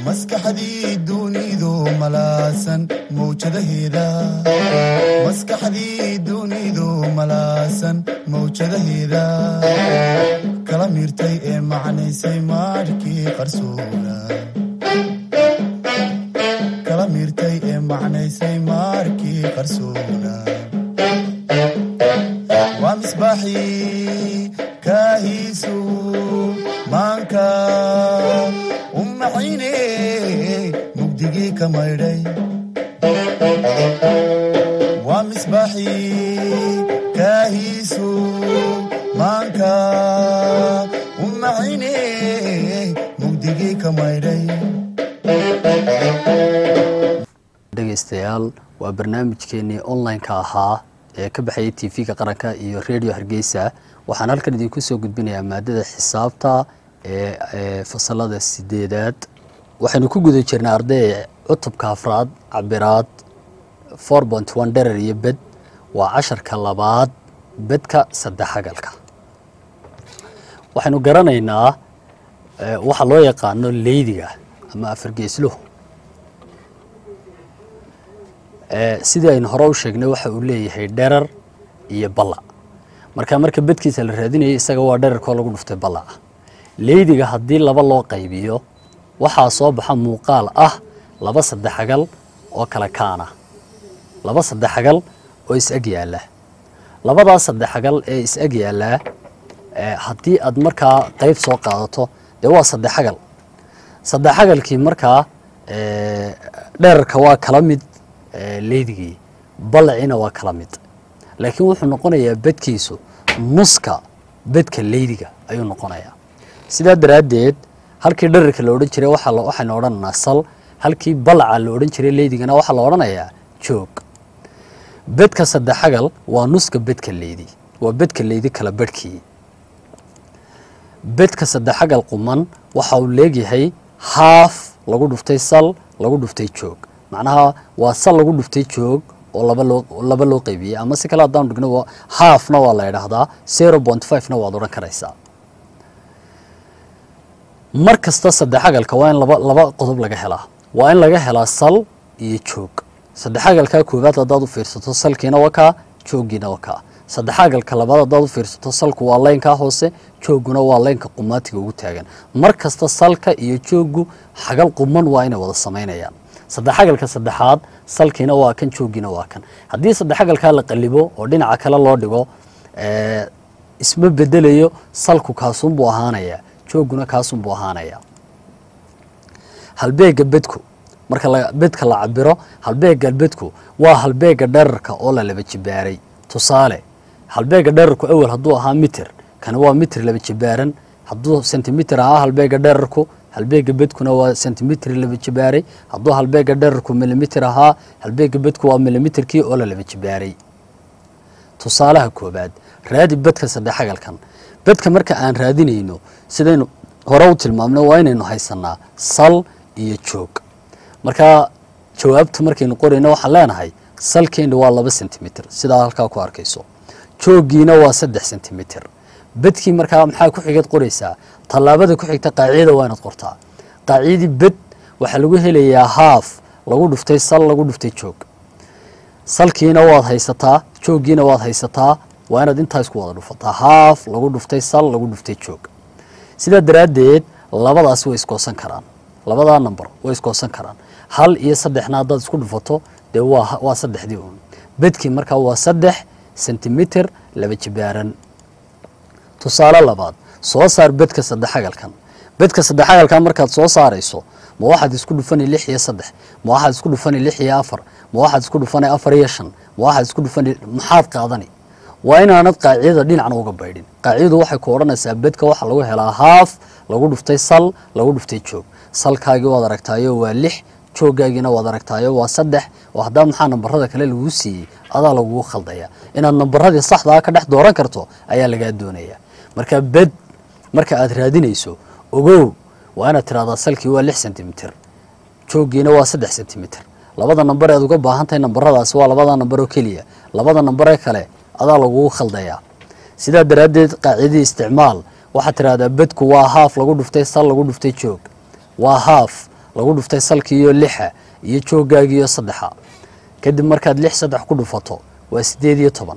maskaxdii dunidu malaasan mawjadaheeda kala miirtay ee macnaysay maarkii qarsoona waa misbaaxii kaahiisu maanka umaxayne mugdigii ka maydhay waa misbaaxii kaahiisu maanka umaxayne mugdigii ka maydhay. dhegeystayaal waa barnaamijkeenii online-ka ahaa ee ka baxayay TV-ga qaranka iyo Radio Hargeysa. waxaan halkan idinku soo gudbinayaa maadada xisaabta ee fasalada 8aad. waxaanu ku guda jirnaa arday cutubka afraad cabiraad 4.1 dherer iyo bed. waa casharka labaad bedka saddexagalka. waxaanu garanaynaa waxa loo yaqaano leydiga ama afargeesluhu. sidii aynu hore u sheegnay waxa uu leeyahay dherer iyo ballac. marka bedkiisa la raadinayo isaga waa dhererkoo lagu dhuftay ballaca. leydiga haddii laba loo qaybiyo waxaa soo baxa muuqaal ah laba saddexagal oo kala kaana, laba saddexagal oo is-ag yaalla. labadaas saddexagal ee is-ag yaallaa haddii aad markaa qayb soo qaadato dee waa saddexagal. saddexagalkii markaa dhererka waa kala mid, leydigii ballacina waa kala mid, laakiin wuxuu noqonayaa bedkiisu nuska bedka leydiga ayuu noqonayaa. sidaa daraaddeed halkii dhererka la odhan jiray waxaynu odhanaynaa sal, halkii ballaca la odhan jiray leydigana waxaa la odhanayaa joog. bedka saddexagal waa nuska bedka leydi, waa bedka leydi kala bedhkii. bedka saddexagal quman waxa uu leegyahay haaf lagu dhuftay sal lagu dhuftay joog. macnaha waa sal lagu dhuftay joog oo laba loo qaybiyey, ama si kale haddaan dhigno haafna waa la yidhaahdaa, 0.5na waad odhan karaysaa. mar kasta saddexagalka waa in laba qodob laga helaa. waa in laga helaa sal iyo joog. saddexagalka koowaad haddaad u fiirsato salkiina waa kaa, jooggiina waa kaa. saddexagalka labaad haddaad u fiirsato salku waa laynkaa hoose, joogguna waa laynka qumaatiga ugu taagan. mar kasta salka iyo jooggu xagal quman waa inay wada samaynayaan. saddexagalka saddexaad salkiina waa kan, jooggiina waa kan. haddii saddexagalkaa la qalibo oo dhinaca kale loo dhigo isma bedelayo, salku kaasunbuu ahaanayaa, joogguna kaasunbuu ahaanayaa. halbeega bedku marka bedka la cabiro, halbeega bedku waa halbeega dhererka oo la laba jibaaray. tusaale, halbeega dhererku awal hadduu ahaa mitir, kana waa mitir laba jibaaran. hadduu sentimitir ahaa halbeega dhererku, halbeega bedkuna waa sentimitir laba jibaaray. hadduu halbeega dhererku milimitir ahaa, halbeega bedku waa milimitirkii oo la laba jibaaray. tusaalaha koobaad, raadi bedka saddexagalkan. bedka marka aan raadinayno sidaynu hore u tilmaamnay waa inaynu haysanaa sal iyo joog. marka jawaabta markaynu qorayno waxaan leenahay salkeenu waa 2 sentimitir sidaa halkaa ku arkayso, jooggiina waa 3 sentimitir. bedkii markaa maxaa ku xigad qoraysaa? tallaabada ku xigta qaacidada waa inaad qortaa. qaacidii bed waxaa lagu helayaa haaf lagu dhuftay sal lagu dhuftay joog. salkiina waad haysataa, jooggiina waad haysataa, waa inaad intaa isku wada dhufataa. haaf lagu dhuftay sal lagu dhuftay joog. sidaa daraaddeed labadaas way iskoosan karaan, labadaa number way iskoosan karaan. 1 iyo 3na haddaad isku dhufato dee waa saddexdii uun. bedkii markaa waa 3 sentimitir laba jibaaran. tusaale labaad, soo saar bedka saddexagalkan. bedka saddexagalkan markaad soo saarayso ma waxaad isku dhufani 6 iyo 3, ma waxaad isku dhufani 6 iyo 4, ma waxaad isku dhufani 4 iyo 5, ma waxaad isku dhufani maxaad qaadani? waa inaanad qaacidada dhinacna uga baydhin. qaacidadu waxay ku odhanaysaa bedka waxa lagu helaa haaf lagu dhuftay sal lagu dhuftay joog. salkaagii waad aragtaayo waa 6, joogaagiina waad aragtaayo waa 3. oo haddaa maxaa nambarada kale lagu siiyey adaa lagugu khaldaya. inaad nambaradii saxdaa ka dhex dooran karto ayaa lagaa doonaya. marka bed marka aad raadinayso ogow waa inaad tiraahdaa salkii waa 6 sentimitir, jooggiina waa 3 sentimitir. labada nambar aad uga baahan tahay nambaradaas waa labada nambar oo keliya. labada nambar kale adaa lagugu khaldaya. sidaa daraaddeed qaacidadii isticmaal waxaad tidhahdaa bedku waa haaf lagu dhuftay sal lagu dhuftay joog, waa haaf lagu dhuftay salkiiyo lixa iyo joogaagiiyo saddexa. kadib markaad 6 3 ku dhufato waa 18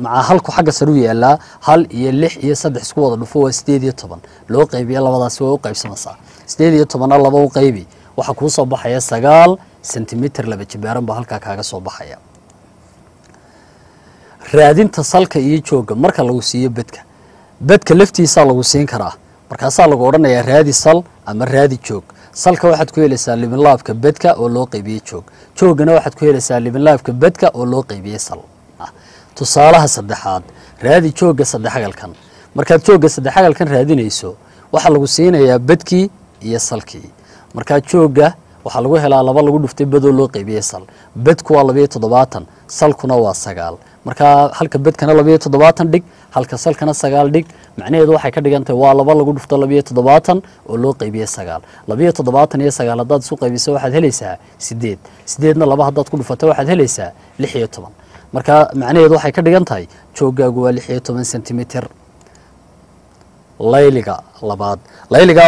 maca halku xagga sare u yaalaa 1 iyo 6 iyo 3 isku wada dhufo waa 18 loo qaybiyo labadaas way u qaybsamaysaa 18 laba u qaybi waxa ku soo baxaya 9 sentimitir laba jibaaran ba halka kaaga soo baxaya. raadinta salka iyo jooga marka lagu siiyo bedka laftiisa lagu siin karaa markaasaa lagu oranayaa raadi sal ama raadi joog. salka waxaad ku helaysaa libinlaabka bedka oo loo qaybiyay joogana waxaad ku helaysaa libinlaabka bedka oo loo qaybiyay sal. tusaalaha saddexaad raadi jooga saddexagalkan markaad jooga saddexagalkan raadinayso waxa lagu siinayaa bedkii iyo salkii. markaad jooga waxa lagu helaa laba lagu dhuftay bedoo loo qaybiyay sal. bedku waa 27 salkuna waa 9 marka halka bedkana 27 dhig halka salkana 9 dhig macnaheedu waxay ka dhigantahay waa laba lagu dhufto 27 oo loo qaybiyay 9 27 iyo 9 hadaad isu qaybiso waxaad helaysaa 8 8na laba hadaad ku dhufato waxaad helaysaa 16 marka macnaheedu waxay ka dhigantahay joogaagu waa 16 sentimitir. layliga labaad layliga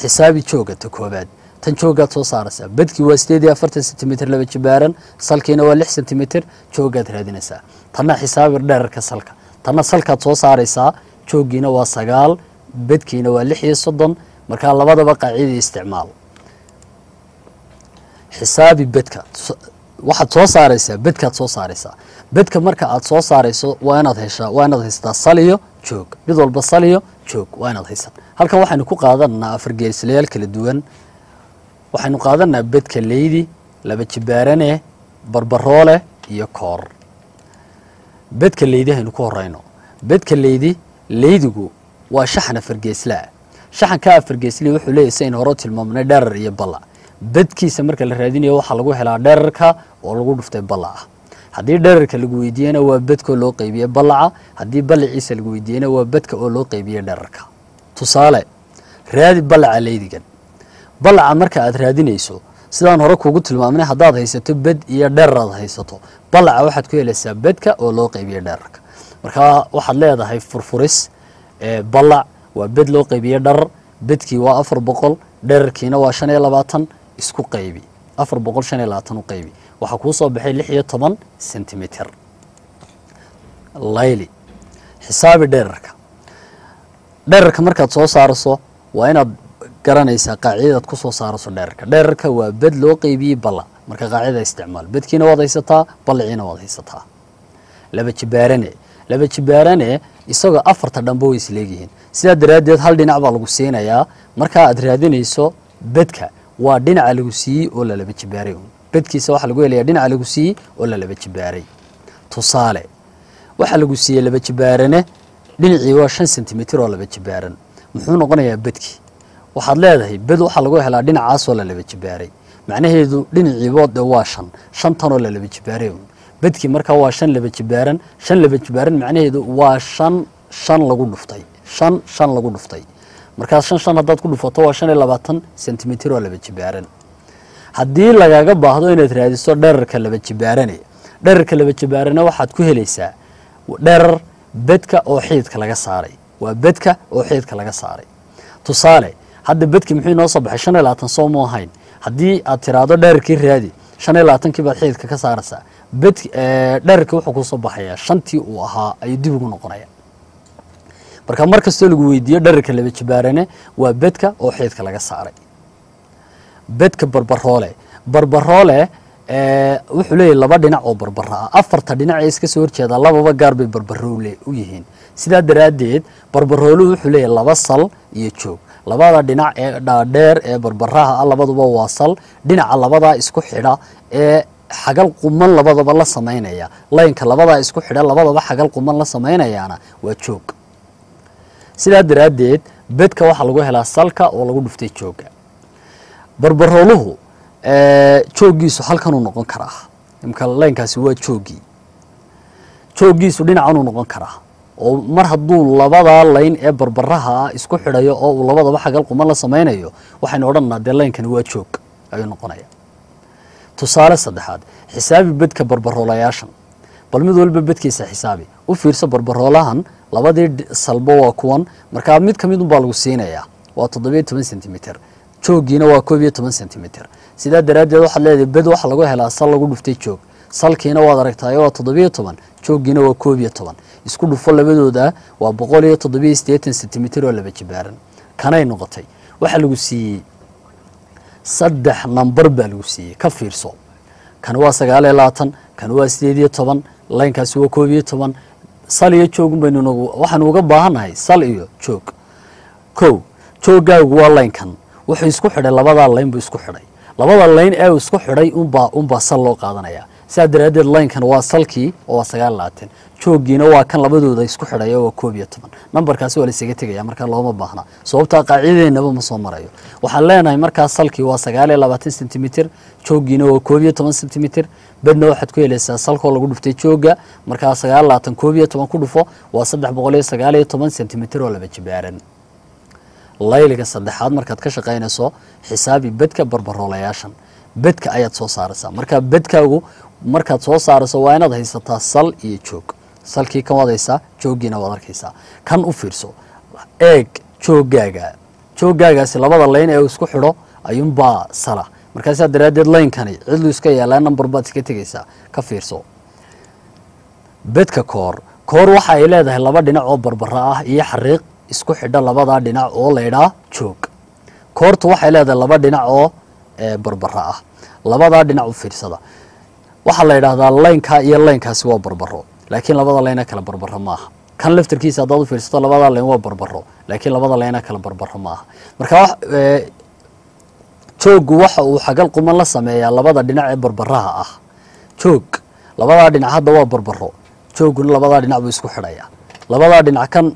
xisaabi jooga ta koobaad tan joogaad soo saaraysaa bedkii waa 48 sentimitir laba jibaaran salkiina waa 6 sentimitir joogaad raadinaysaa tanna xisaabi dhererka salka tanna salkaad soo saaraysaa joogiina waa 9 bedkiina waa 36 marka labadaba qaacidada isticmaal. xisaabi bedka waxaad soo saaraysaa bedkaad soo saaraysaa bedka marka aad soo saarayso waa inaad haystaa saliyo joog mid walba saliyo joog waa inaad haysan. halkan waxaynu ku qaadanaa afar geeslayaal kala duwan waxaynu qaadanaa bedka leydi laba jibaarane barbaroole iyo koor. bedka leydi haynu ku horeyno bedka leydigu waa shaxan afar geeslaa shaxanka afar geesli wuxuu leeyahay sayn hore tilmaamnay dherer iyo balac bedkiisa marka la raadinayo waxa lagu helaa dhererka oo lagu dhuftay balaca. haddii dhererka lagu weydiiyana waa bedka loo qaybiyay balaca haddii balaciisa lagu weydiiyana waa bedka oo loo qaybiyay dhererka. tusaale raadi balaca leydigan balaca marka aad raadinayso sidaan hore kuugu tilmaamnay haddaad haysato bed iyo dherer aad haysato balaca waxaad ku helaysaa bedka oo loo qaybiyay dhererka. marka waxaad leedahay furfuris balac waa bed loo qaybiyay dherer bedkii waa 400 dhererkiina waa 25 isku qaybi 425 u qaybi waxa ku soo baxay 16 sentimitir. layli xisaabi dhererka markaad soo saarayso waa inaad garanaysaa qaacidadaad ku soo saarayso dhererka waa bed loo qaybiyay balac marka qaacidada isticmaal bedkiina waad haysataa balaciina waad haysataa. laba jibaarane isagoo afarta dhanba way isleeyihiin sidaa daraaddeed hal dhinac baa lagu siinayaa marka aad raadinayso bedka waa dhinaca lagu siiyey oo la laba jibaaray bedkiisa waxa lagu helayaa dhinaca lagu siiyey oo la laba jibaaray. tusaale waxa lagu siiyey laba jibaarane dhinacii waa 5 sentimitir oo laba jibaaran muxuu noqonayaa bedkii waxaad leedahay bed waxa lagu helaa dhinacaas oo la laba jibaaray macnaheedu dhinacii bood waa 5 tan oo la laba jibaaray bedkii marka waa 5 laba jibaaran macnaheedu waa 5 lagu dhuftay 5 lagu dhuftay marka 5 hadaad ku dhufato waa 25 sentimitir oo laba jibaaran. haddii lagaaga baahdo inaad raadiso dhererka laba jibaarana waxaad ku helaysaa dherer bedka oo xididka laga saaray waa bedka oo xididka laga saaray. tusaale hadda bedkii muxuu noo soo baxay 25 soo ma ahayn haddii aad tiraado dhererkii raadi 25kii baad xididka ka saaraysaa dhererka wuxuu ku soo baxayaa 5tii uu ahaa ay dib ugu noqonaya. marka markasta lagu weydiiyo dhererka laba jibaarane waa bedka oo xididka laga saaray. bedka barbaroole wuxuu leeyahay laba dhinac oo barbara ah afarta dhinac ee iska soo horjeeda lababa gaar bay barbaroole u yihiin sidaa daraaddeed barbaroole wuxuu leeyahay laba sal iyo joog labada dhinac ee dhaadheer ee barbaraha ah labaduba waa sal dhinaca labada isku xidha ee xagal quman labadaba la sameynaya laynka labada isku xidha labadaba xagal quman la sameynayaana waa joog. sidaa daraaddeed bedka waxa lagu helaa salka oo lagu dhuftay jooga. barbarooluhu joogiisu halkan uu noqon karaa imka laynkaasi waa joogiisu dhinacan uu noqon karaa oo mar hadduu labada layn ee barbaraha isku xidhayo oo uu labadaba xagal quman la sameynayo waxaynu odhanaa dee laynkani waa joog ayuu noqonaya. tusaale saddexaad xisaabi bedka barbaroolayaashan bal mid walba bedkiisa xisaabi u fiirso barbaroolahan labadii salbo waa kuwan markaa mid ka mid un baa lagu siinayaa waa 17 sentimitir joogiina waa 12 sentimitir sidaa daraaddeed waxaad leedahay bed waxa lagu helaa sal lagu dhuftay joog salkiina waad aragtay waa 17 joogiina waa 12 isku dhufo labadooda waa 187 sentimitir oo laba jibaaran kanay noqotay waxa lagu siiyay saddex number baa lagu siiyay ka fiirso kan waa 29 kan waa 18 laynkaasi waa 12 sal iyo joog baynu waxaan uga baahanahay sal iyo joog joogaagu waa laynkan wuxuu isku xidhay labada layn buu isku xidhay labada layn ee isku xidhay unba sal loo qaadanaya sidaa daraaddeed laynkan waa salkii oo waa 29 joogiina waa kan labadooda isku xidhay oo 12 nambarkaasi waa la isaga tegaya marka looma baahna sababta qaacidadeennaba ma soo marayo waxaan leenahay markaa salkii waa 29 sentimitir joogiina waa 12 sentimitir bedna waxaad ku helaysaa salkoo lagu dhuftay jooga markaa 29 12 ku dhufo waa 319 sentimitir oo laba jibaaran layliga saddexaad markaad ka shaqaynayso xisaabi bedka barbaroolayaashan bedka ayaad soo saaraysaa marka bedkaagu markaad soo saarayso waa inaad haysataa sal iyo joog salkii kan wadaysaa joogiina waad arkaysaa kan u fiirso eeg joogaagaasi labada layn ee isku xidho ayuunbaa sala markaasaa daraaddeed laynkani cidlu iska yaalaa number baad iska tegaysaa ka fiirso bedka koor waxa ay leedahay laba dhinac oo barbara ah iyo xariiq isku xidha labada dhinac oo leedhaa joog koortu waxay leedahay laba dhinac oo barbara ah labada dhinac u fiirsada waxa la yiraahdaa laynka iyo laynkaasi waa barbaro laakiin labada layna kala barbaro maaha kan laftirkiisa hadaad u fiirsato labada layn waa barbaro laakiin labada layna kala barbaro maaha marka joogu waxa uu xagal quman la sameeyaa labada dhinac ee barbaraha ah joog labada dhinac hadda waa barbaro jooguna labada dhinac buu isku xidhaya labada dhinac kan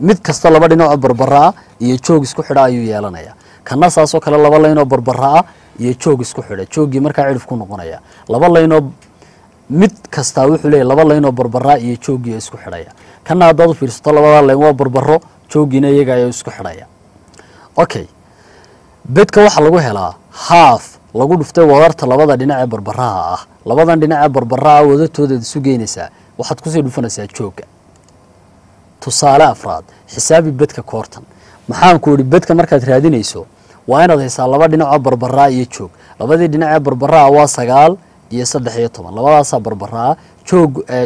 mid kasta laba dhinac oo barbara iyo joog isku xidha ayuu yeelanaya kana saasoo kale laba layn oo barbara iyo joog isku xidha joogii markaa cidhif ku noqonaya laba layn oo mid kasta wuxuu leeyahay laba layn oo barbara iyo joogii isku xidhaya kana hadaad u fiirsato labada layn waa barbaro joogiina iyaga ayaa isku xidhaya okay bedka waxa lagu helaa half lagu dhuftay wadarta labada dhinac ee barbaraha ah labadan dhinac ee barbaraha wadatooda isu geynaysaa waxaad ku sii dhufanaysaa jooga tusaale afraad xisaabi bedka koortan maxaan ku yiri bedka markaad raadinayso waa inaad haysaa laba dhinac oo barbara iyo joog labadii dhinac ee barbara waa 9 iyo 13 labadaas barbara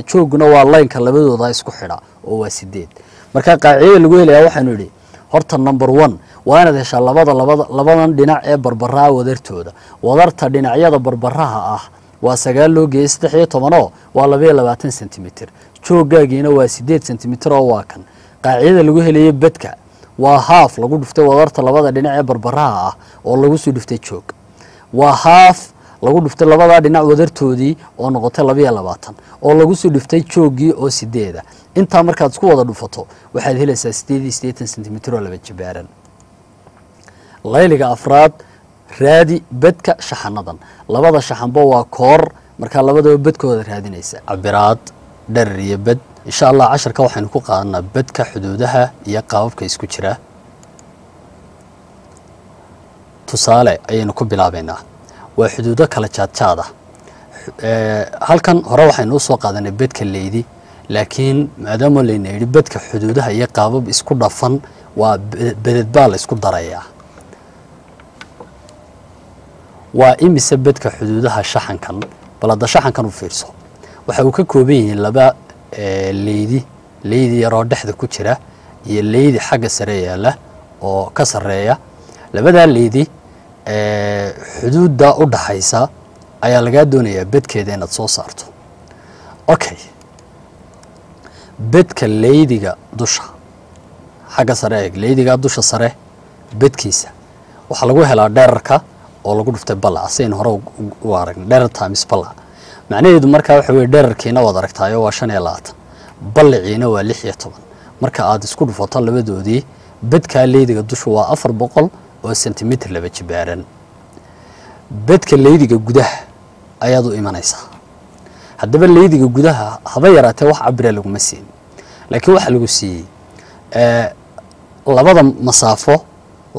jooguna waa laynka labadooda isku xidha oo waa 8 marka qaacidada lagu helayaa waxaan yiri horta number 1 waa inaad heshaa labadan dhinac ee barbara wadartooda wadarta dhinacyada barbaraha ah waa 9 loo geeyay 13 waa 22 sentimitir joogaagiina waa 8 sentimitir oo waa kan qaacidada lagu helayaa bedka waa half lagu dhuftay wadarta labada dhinac ee barbaraha ah oo lagu soo dhuftay joog waa half lagu dhuftay labada dhinac wadartoodii oo noqotay 22 oo lagu soo dhuftay joogii oo 8 inta markaad isku wada dhufato waxaad helaysaa 8 sentimitir oo laba jibaaran layliga afraad raadi bedka shaxanadan labada shaxanba waa koor marka labadaba bedkooda raadinaysa cabiraad dherer iyo bed insha Allah casharka waxaynu ku qaadanaa bedka xuduudaha iyo qaababka isku jira tusaale ayaynu ku bilaabaynaa waa xuduudo kala jaadjaada halkan hore waxaynu soo qaadanay bedka leeydi laakiin maadaama la yiri bedka xuduudaha iyo qaabab isku dhafan waa bededbaa la isku darayaa waa imise bedka xuduudaha shaxankan balada shaxankan u fiirso waxa uu ka kooban yahay laba leeydi yaroo dhexda ku jira iyo leeydi xagga sare yaala oo ka sareeya labada leeydi xuduudda u dhaxaysa ayaa laga doonayaa bedkeeda inaad soo saarto okay bedka leeydiga dusha xagga sare leeydiga dusha sare bedkiisa waxa lagu helaa dhererka oo lagu dhuftay balac seen hore u aragnay dherer times balac macnaheedu marka waxa weey dhererkiina wada aragtaayo waa 25 balciina waa 16 marka aad isku dhufato labadoodii bedka leeydiga dusha waa 400 oo sentimitir laba jibaaran bedka leeydiga gudaha ayaad u imanaysaa haddaba leeydiga gudaha haba yaraatee wax cabira lagu ma siin laakiin waxa lagu siiyay labada masaafo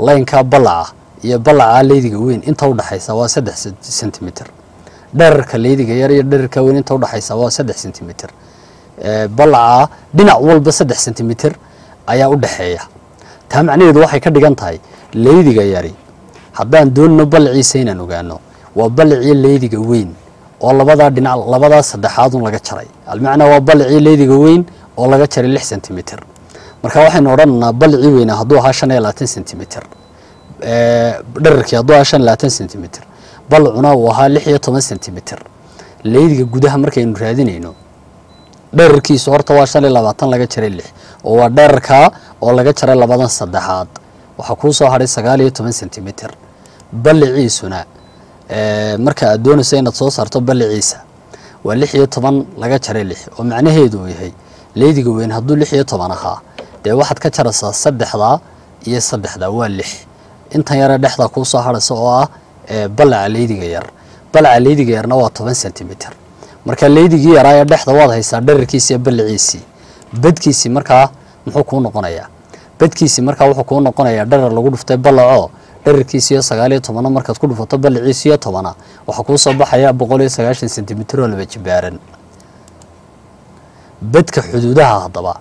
laynka balaca iyo balaca leeydiga weyn inta u dhaxaysa waa 3 sentimitir dherarka leydiga yar iyo dherarka weyn inta u dhaxaysa waa 3 sentimitir balaca dhinac walba 3 sentimitir ayaa u dhaxeeya taa macnaheedu waxay ka dhigan tahay leydiga yari haddaan doonno balciisa inaan ogaano waa balci leydiga weyn oo labada dhinac labada saddexaad laga jaray almacna waa balci leydiga weyn oo laga jaray 6 sentimitir marka waxaan odhanaynaa balci weyn hadduu ahaa 25 sentimitir dherarkii hadduu ahaa 25 sentimitir balcuna uu ahaa 16 sentimitir leydiga gudaha markaynu raadinayno dherarkiisu horta waa 25 laga jaray 6 oo waa dherarka oo laga jaray labadan saddexaad waxa ku soo haray 19 sentimitir balciisuna marka aad doonayso inaad soo saarto balciisa waa 16 laga jaray 6 oo macnaheedu yahay leydiga weyn hadduu 16 ahaa dee waxaad ka jaraysaa saddexda iyo saddexda waa 6 intan yar dhexda ku soo haraysa oo ah balca leydiga yar balca leydiga yarna waa 10 sentimitir marka leydigii yar ayaa dhexda waad haysaa dherarkiisa iyo balciisi badkiisi marka muxuu ku noqonayaa badkiisi marka wuxuu ku noqonayaa dherar lagu dhuftay balaco dherarkiisa 19 markaad ku dhufato balciisa 10 waxa ku soo baxaya 190 sentimitir oo laba jibaaran badka xuduudaha hadaba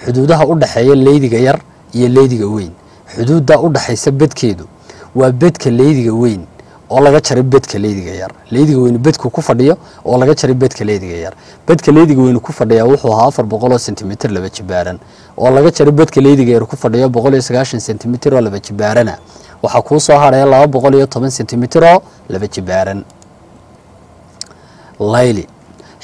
xuduudaha u dhaxeeya leydiga yar iyo leydiga weyn xuduudda u dhaxaysa badkeedu waa badka leydiga weyn oo laga jaray badka leydiga yar leydiga weyn badku ku fadhiyo oo laga jaray badka leydiga yar badka leydiga weyn ku fadhiya wuxuu ahaa 400 sentimitir laba jibaaran oo laga jaray badka leydiga yar ku fadhiyo 190 sentimitir oo laba jibaarana waxa ku soo haray 210 sentimitir oo laba jibaaran layli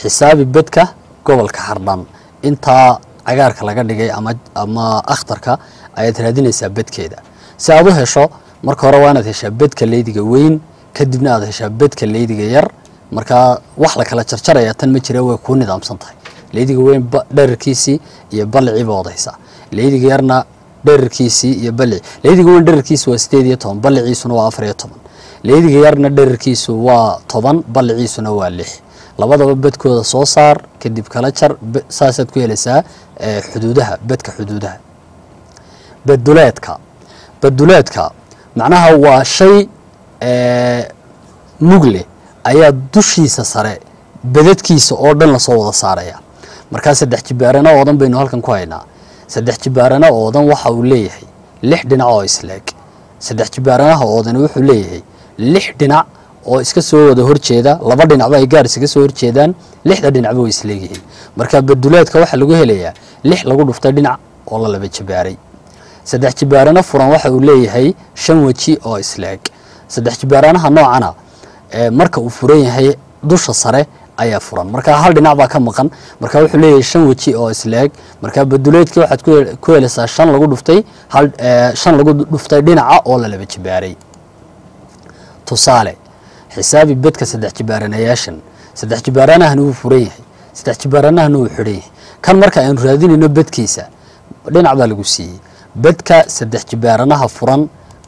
xisaabi badka gobolka Hardhan inta cagaarka laga dhigay ama akhtarka ayaad raadinaysaa badkeeda si aad u hesho marka hore waa inaad heshaa badka leydiga weyn kadibna aad heshaa badka leydiga yar marka wax la kala jarjaraya tan ma jira way ku nidaamsan tahay leydiga weyn dherarkiisi iyo balciiba wadaysa leydiga yarna dherarkiisi iyo balci leydiga weyn dherarkiisu waa 18 balciisuna waa 14 leydiga yarna dherarkiisu waa 10 balciisuna waa 6 labadaba badkooda soo saar kadib kala jar saasaad ku helaysaa xuduudaha badka xuduudaha baduleedka macnaha waa shay mugle ayaa dushiisa sare badadkiisa oo dhan la soo wada saaraya marka saddex jibaarana oo dhan baynu halkan ku haynaa saddex jibaarana oo dhan waxa uu leeyahay 6 dhinac oo isleeg saddex jibaaranaha oo dhan wuxuu leeyahay 6 dhinac oo iska soo wada horjeeda laba dhinacba ay gaar iska soo horjeedaan 6da dhinacba way isleeyihiin marka baduleedka waxa lagu helayaa 6 lagu dhuftay dhinac oo la laba jibaaray saddex jibaarana furan waxa uu leeyahay 5 waji oo isleeg saddex jibaaranaha noocana marka uu furan yahay dusha sare ayaa furan marka hal dhinac baa ka maqan marka wuxuu leeyahay 5 waji oo isleeg marka baduleedka waxaad ku helaysaa 5 lagu dhuftay 5 lagu dhuftay dhinaca oo la laba jibaaray tusaale xisaabi badka saddex jibaaranayaashan saddex jibaaranahan uu furan yahay saddex jibaaranahan uu xiran yahay kan marka aynu raadinayno badkiisa dhinac baa lagu siiyay badka saddex jibaaranaha furan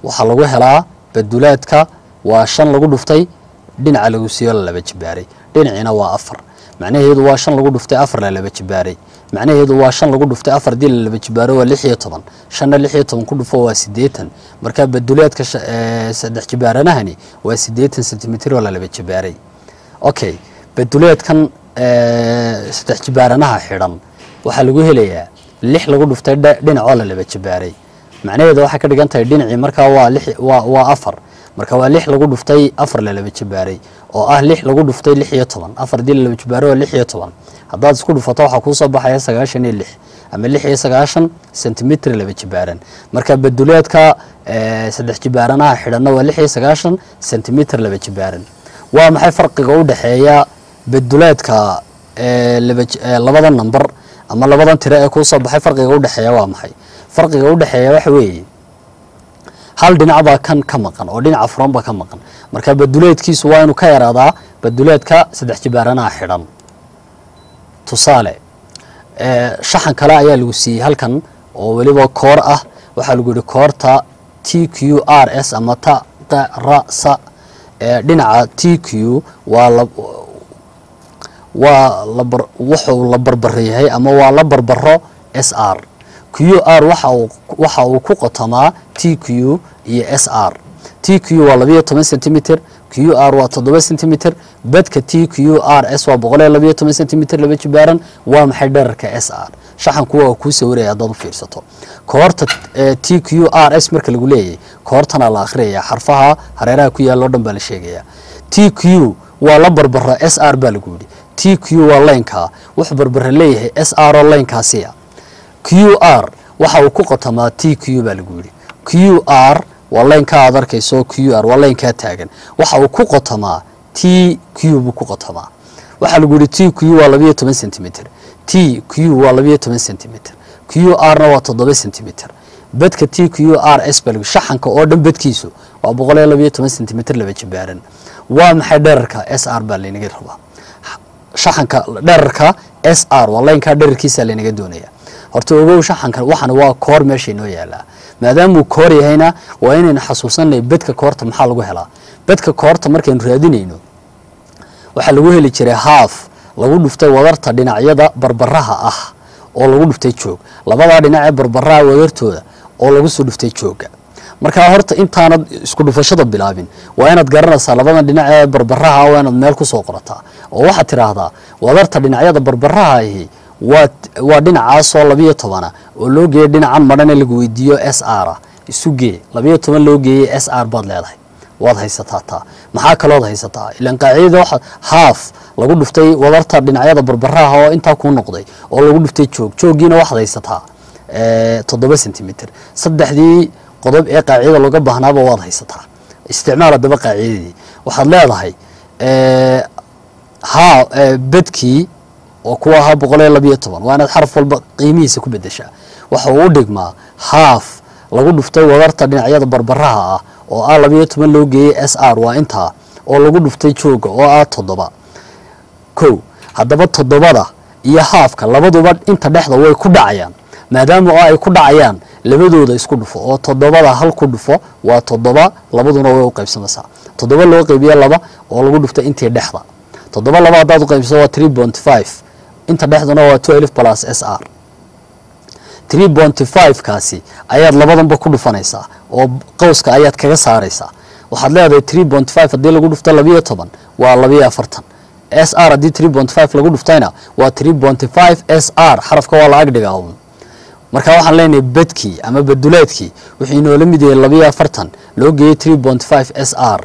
waxa lagu helaa baduleedka waa 5 lagu dhuftay dhinaca lagu siiyo laba jibaaray dhinacina waa 4 macnaheedu waa 5 lagu dhuftay 4 la laba jibaaray macnaheedu waa 5 lagu dhuftay 4 dil la laba jibaaro waa 16 5 ku dhufo waa 80 marka baduleedka saddex jibaaranahani waa 80 sentimitir oo la laba jibaaray okay baduleedkan saddex jibaaranaha xidhan waxa lagu helayaa 6 lagu dhuftay dhinac oo la laba jibaaray macnaheedu waxa ka dhigan tahay dhinacii marka waa 4 marka waa 6 lagu dhuftay 4 la laba jibaaray oo ah 6 lagu dhuftay 16 4 dil la laba jibaaro waa 16 haddaad isku dhufato waxa ku soo baxaya 96 ama 96 sentimitir laba jibaaran marka baduleedka saddex jibaaranaha xidhanna waa 96 sentimitir laba jibaaran waa maxay farqiga u dhaxeeya baduleedka labada number ama labadan tiro ee ku soo baxay farqiga u dhaxeeya waa maxay farqiga u dhaxeeya waxa weeye hal dhinac baa kan ka maqan oo dhinaca furan baa ka maqan marka baduleedkiisu waa inuu ka yaraadaa baduleedka saddex jibaaranaha xidhan tusaale shaxan kale ayaa lagu siiyay halkan oo waliba koor ah waxa lagu yiri koorta TQRS ama ta rasa dhinaca TQ wuxuu la barbaryahay ama waa la barbaro SR QR waxa uu ku qotamaa TQ iyo SR TQ waa 12 sentimitir QR waa 7 centimeter badka TQRS waa 112 centimeter laba jibaaran waa maxay dhererka SR shaxanku waa ku sawiraya dad u fiirsato koorta TQRS marka lagu leeyahay koortana la akhriyaa xarfaha hareeraha ku yaalo dhan baa la sheegaya TQ waa la barbara SR baa lagu yiri TQ waa leenka wax barbara leeyahay SR oo leenkaasi ah QR waxa uu ku qotamaa TQ baa lagu yiri QR waa leenka aad arkayso QR waa leenka taagan waxa uu ku qotamaa TQ buu ku qotamaa waxa lagu yiri TQ waa 12 cm TQ waa 12 cm QR waa 7 cm badka TQRS baa lagu shaxanka oo dhan badkiisu waa 112 cm laba jibaaran waa maxay dhererka SR baa leeniga rabaa shaxanka dhererka SR waa leenka dhererkiisa leeniga doonaya horta ogow shaxanka waxana waa koor meesha inoo yaala maadaama uu koor yahayna waa inaynu xasuusanay badka koorta maxaa lagu helaa badka koorta markaynu raadinayno waxa lagu heli jiray half lagu dhuftay wadarta dhinacyada barbaraha ah oo lagu dhuftay joog labada dhinac ee barbaraha wadartooda oo lagu soo dhuftay jooga marka horta intaanad isku dhufashada bilaabin waa inaad garanaysaa labada dhinac ee barbaraha oo inaad meel ku soo qorataa oo waxa tiraahdaa wadarta dhinacyada barbaraha ahi waa dhinacaas oo 12 oo loo geeyay dhinacan madhan ee lagu weydiiyo SR isu geey 12 loo geeyay SR baad leedahay waad haysataa taa maxaa kale oo haysataa ilaan qaacidada waxa half lagu dhuftay wadarta dhinacyada barbaraha oo inta ku noqday oo lagu dhuftay joogiina waxa haysataa 7 cm saddexdii qodob ee qaacidada looga baahnaaba waad haysataa isticmaal daba qaacidadii waxaad leedahay badkii oo kuwa aha 112 waa inaad xarf walba qiimihiisa ku bedeshaa waxa uu dhigmaa half lagu dhuftay wadarta dhinacyada barbaraha ah oo ah 12 loo geeyay SR waa inta oo lagu dhuftay jooga oo ah 7 ko hadaba 7da iyo halfka labaduba inta dhexda way ku dhacayaan maadaama oo ay ku dhacayaan labadooda isku dhufo oo 7da hal ku dhufo waa 7 labaduna way u qaybsamaysaa 7 loo qaybiyo 2 oo lagu dhuftay intii dhexda 7 laba hadaad u qaybsato waa 3.5 inta dhexduna waa 12 plus SR 3.5 kaasi ayaad labadanba ku dhufanaysaa oo qowska ayaad kaga saaraysaa waxaad leedahay 3.5 hadii lagu dhufto 12 waa 42 SR hadii 3.5 lagu dhuftayna waa 3.5 SR xarafka waa la agdhigaa marka waxaan leenahay badkii ama baduleedkii wixii inoo la mid yahay 42 loo geeyay 3.5 SR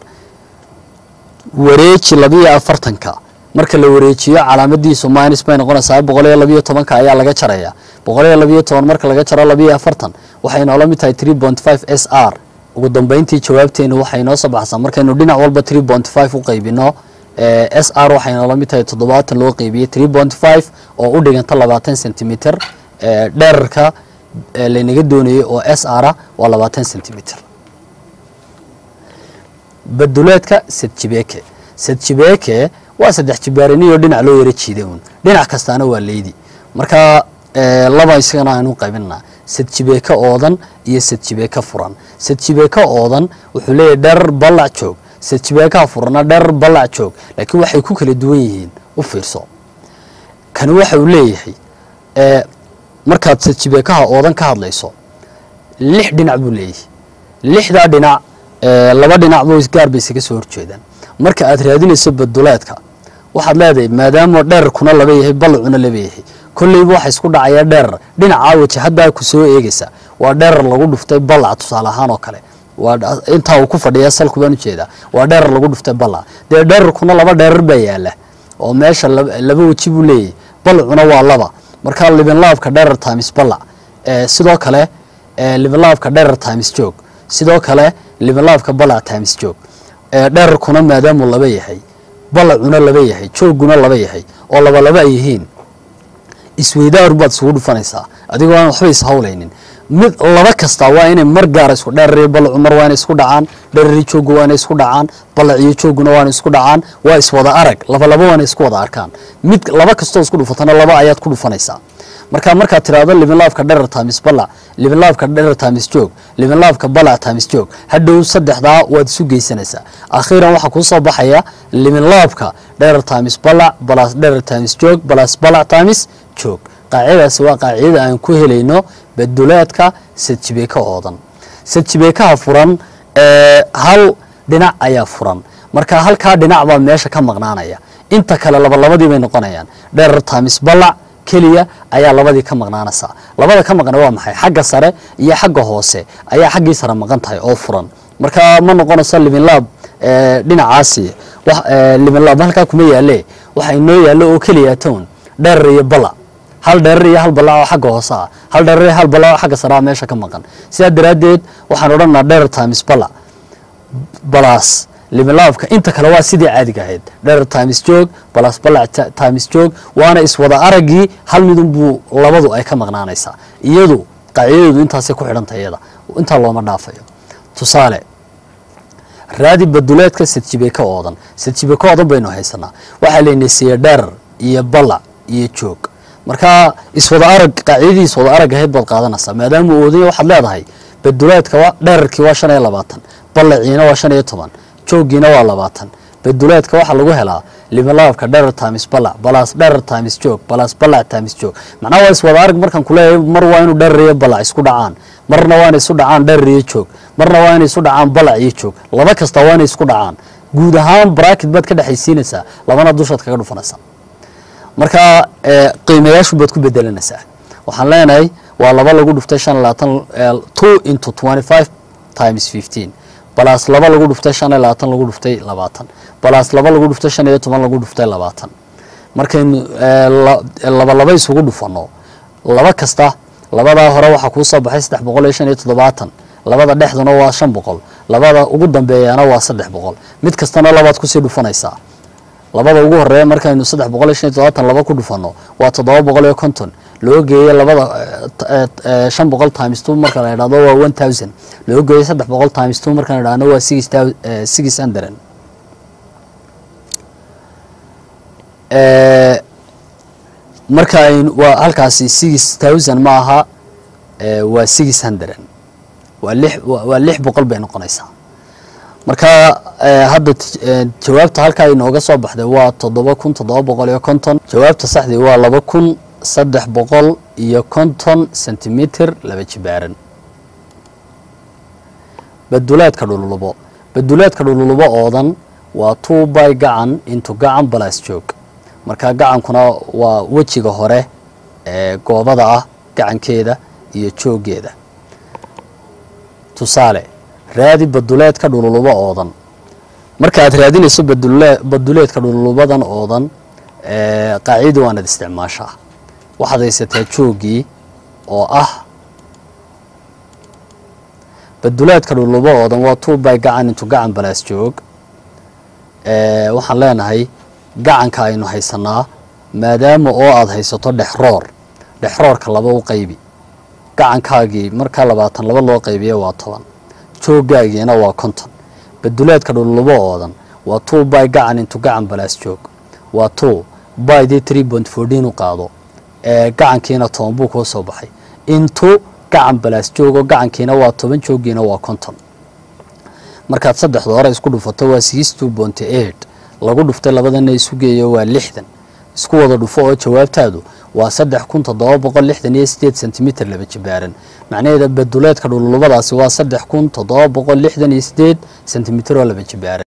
wareeji 42 ka marka la wareejiyo calaamadiisu minus bay noqonaysaa 112 ka ayaa laga jaraya 112 marka laga jaro 42 waxay inoo la mid tahay 3.5 SR ugu dambeyntii jawaabteenu waxay inoo soo baxsan markaynu dhinac walba 3.5 u qaybino SR waxay inoo la mid tahay 70 loo qaybiyay 3.5 oo u dhiganta 20 cm dhererka leeniga doonayay oo SR waa 20 cm baduleedka sedjibeke waa saddex jibaaraniyo dhinac loo yara jiiday dhinac kastaana waa leeydi marka laba isagana aanu qaybinaa sedjibeka oodan iyo sedjibeka furan sedjibeka oodan wuxuu leeyahay dherer balac joog sedjibeka furana dherer balac joog laakiin waxay ku kala duwan yihiin u fiirso kan waxa uu leeyahay markaad sedjibekaha oodan ka hadlayso 6 dhinac buu leeyahay 6da dhinac laba dhinac buu isgaar bay isaga soo horjeedaan marka aad raadinayso baduleedka waxaad leedahay maadaama dhererkuna laba yahay balcuna laba yahay kulliba waxa isku dhacaya dherer dhinaca wajahada ku soo eegaysa waa dherer lagu dhuftay balac tusaale ahaan oo kale waa inta uu ku fadhiya salku baan u jeedaa waa dherer lagu dhuftay balac dhererkuna laba dherer baa yaala oo meesha laba waji buu leeyahay balcuna waa laba marka libin laabka dherer times balac sidoo kale libin laabka dherer times joog sidoo kale libin laabka balac times joog dhererkuna maadaama laba yahay balacuna laba yahay jooguna laba yahay oo laba ay yihiin isweydaar baad isugu dhufanaysaa adigoo aan waxba is hawlaynin mid laba kasta waa inay mar gaar isku dherer balac mar waa inay isku dhacaan dherer joogu waa inay isku dhacaan balac iyo jooguna waa inay isku dhacaan waa iswada arag laba waa inay isku wada arkaan mid laba kasto isku dhufatana laba ayaad ku dhufanaysaa marka tiraado living life-ka dherer times balac living life-ka dherer times joog living life-ka balac times joog hadhow saddexdaa waad isu geysanaysaa akhiiran waxa ku soo baxaya living life-ka dherer times balac plus dherer times joog plus balac times joog qaacidadaas waa qaacidada aan ku helayno badulaadka sadjibeeka oodan sadjibeekaha furan hal dhinac ayaa furan marka halkaa dhinac baa meesha ka maqnaanaya inta kale labadii bay noqonayaan dherer times balac keliya ayaa labadii ka maqnaanaysa labada ka maqna waa maxay xagga sare iyo xagga hoose ayaa xaggii sare maqan tahay oo furan marka ma noqonayso living lab dhinacaasi wax living lab halka kuma yaale waxa inoo yaalo oo keliya toon dherer iyo balac hal dherer iyo hal balac oo xagga hoose ah hal dherer iyo hal balac oo xagga sare meesha ka maqan sida daraadeed waxaan odhanaa dherer times balac balas living labka inta kale waa sidii caadiga ahayd dherer times joog balas balac times joog waana iswada aragii hal midun buu labadu ay ka maqnaanaysaa iyadu qaacidadeedu intaasay ku xidhan tahay iyada inta looma dhaafayo tusaale raadi baduleedka sadjibeka oodan baynu haysanaa waxaa leenaysiiya dherer iyo balac iyo joog marka iswada arag qaacidadii iswada arag ahayd baad qaadanaysaa maadaama uu oodaya waxaad leedahay baduleedka dhererkii waa 25 balaciina waa 15 joogiina waa 20 baduleedka waxa lagu helaa living labka dherer times balac balas dherer times joog balas balac times joog macnaha waa iswada arag markan ku leeyahay mar waa inuu dherer iyo balac isku dhacaan marna waa inay isu dhacaan dherer iyo joog marna waa inay isu dhacaan balac iyo joog laba kasta waa inay isku dhacaan guud ahaan bracket baad ka dhaxaysiinaysaa labana dushaad kaga dhufanaysaa marka qiimayaashu baad ku bedelanaysaa waxaan leenahay waa laba lagu dhuftay 25 2 into 25 times 15 balas laba lagu dhuftay 25 lagu dhuftay 20 balas laba lagu dhuftay 15 lagu dhuftay 20 markaynu laba isugu dhufano laba kasta labada hore waxa ku soo baxay 357 labada dhexduna waa 500 labada ugu dambeeyana waa 300 mid kastana labaad ku sii dhufanaysaa labada ugu horeeya markaynu 357 laba ku dhufano waa 750 loo geeyay labada 500 times 2 marka la yiraahdo waa 1000 loo geeyay 300 times 2 marka la yiraahdo waa 600 marka waa halkaasi 6000 ma aha waa 600 waa 600 bay noqonaysaa marka hadda jawaabta halka ay nooga soo baxday waa 7750 jawaabta saxdii waa 2350 centimeter laba jibaaran baduleedka dhululubo oodan waa 2 by gacan into gacan balas joog marka gacankuna waa wajiga hore ee goobada ah gacankeeda iyo joogeeda tusaale raadi baduleedka dhululubo oodan marka aad raadinayso baduleedka dhululubadan oodan qaacido waana isticmaashaa waxaad haysataa joogii oo ah baduleedka dhululubo oodan waa 2 by gacan into gacan balas joog waxaan leenahay gacanka aynu haysanaa maadaama oo aad haysato dhexroorka laba u qaybi gacankaagii marka 20 laba loo qaybiyo waa 10 joogaagiina waa 50 baduleedka dhululubo oodan waa 2 by gacan into gacan balas joog waa 2 by 3.14 u qaado gacankiina 10 buu ku soo baxay into gacan balas joogo gacankiina waa 10 joogiina waa 50 markaad saddexda hore isku dhufato waa 62.8 lagu dhuftay labadana isu geeyo waa 60 isku wada dhufo oo jawaabtaadu waa 3768 centimeter laba jibaaran macnaheedu baduleedka dhululubadaasi waa 3768 centimeter laba jibaaran